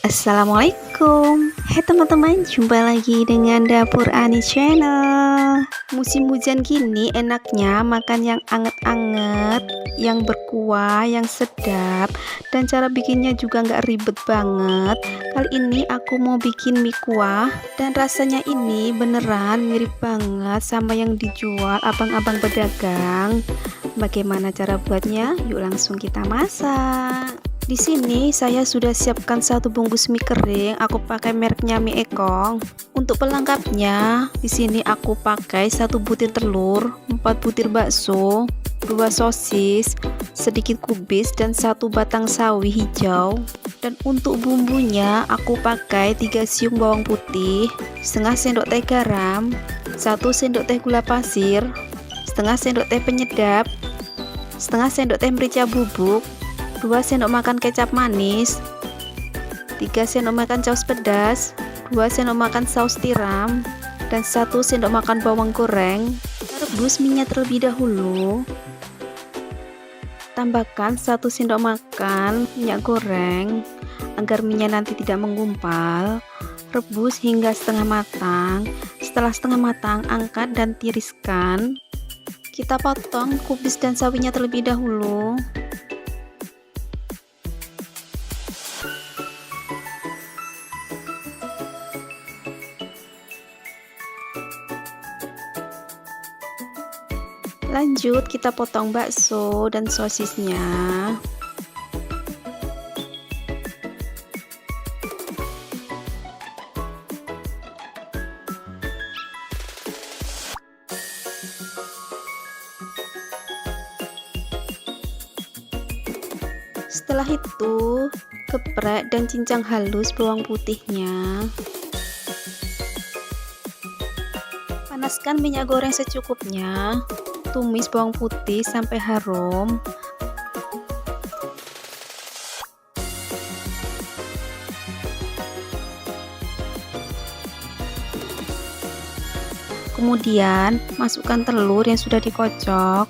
Assalamualaikum. Hai teman-teman, jumpa lagi dengan Dapur Ani Channel. Musim hujan gini enaknya makan yang anget-anget, yang berkuah, yang sedap, dan cara bikinnya juga nggak ribet banget. Kali ini aku mau bikin mie kuah, dan rasanya ini beneran mirip banget sama yang dijual abang-abang pedagang. Bagaimana cara buatnya? Yuk langsung kita masak. Di sini saya sudah siapkan satu bungkus mie kering. Aku pakai mereknya Mie Ekong. Untuk pelengkapnya, di sini aku pakai 1 butir telur, 4 butir bakso, 2 sosis, sedikit kubis dan 1 batang sawi hijau. Dan untuk bumbunya, aku pakai 3 siung bawang putih, setengah sendok teh garam, 1 sendok teh gula pasir, setengah sendok teh penyedap, setengah sendok teh merica bubuk, 2 sendok makan kecap manis, 3 sendok makan saus pedas, 2 sendok makan saus tiram, dan 1 sendok makan bawang goreng. Rebus minyak terlebih dahulu. Tambahkan 1 sendok makan minyak goreng agar minyak nanti tidak menggumpal. Rebus hingga setengah matang. Setelah setengah matang, angkat dan tiriskan. Kita potong kubis dan sawinya terlebih dahulu. Lanjut kita potong bakso dan sosisnya. Setelah itu, geprek dan cincang halus bawang putihnya. Panaskan minyak goreng secukupnya. Tumis bawang putih sampai harum. Kemudian masukkan telur yang sudah dikocok.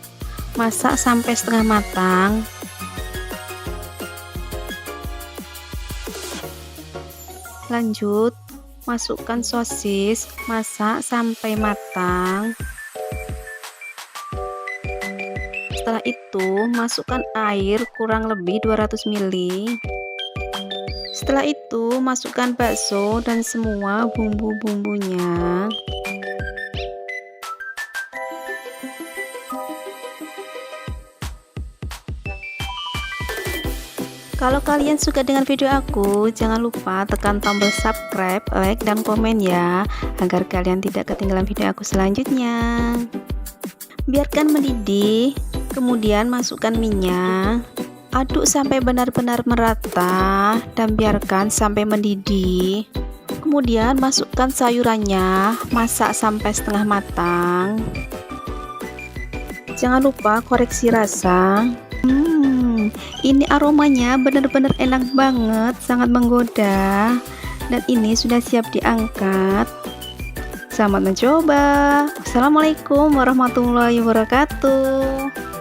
Masak sampai setengah matang. Lanjut, masukkan sosis, masak sampai matang. Setelah itu, masukkan air kurang lebih 200 ml. Setelah itu, masukkan bakso dan semua bumbu-bumbunya. Kalau kalian suka dengan video aku, jangan lupa tekan tombol subscribe, like, dan komen ya, agar kalian tidak ketinggalan video aku selanjutnya. Biarkan mendidih, kemudian masukkan minyak. Aduk sampai benar-benar merata dan biarkan sampai mendidih. Kemudian masukkan sayurannya, masak sampai setengah matang. Jangan lupa koreksi rasa. Ini aromanya benar-benar enak banget, sangat menggoda. Dan ini sudah siap diangkat. Selamat mencoba. Assalamualaikum warahmatullahi wabarakatuh.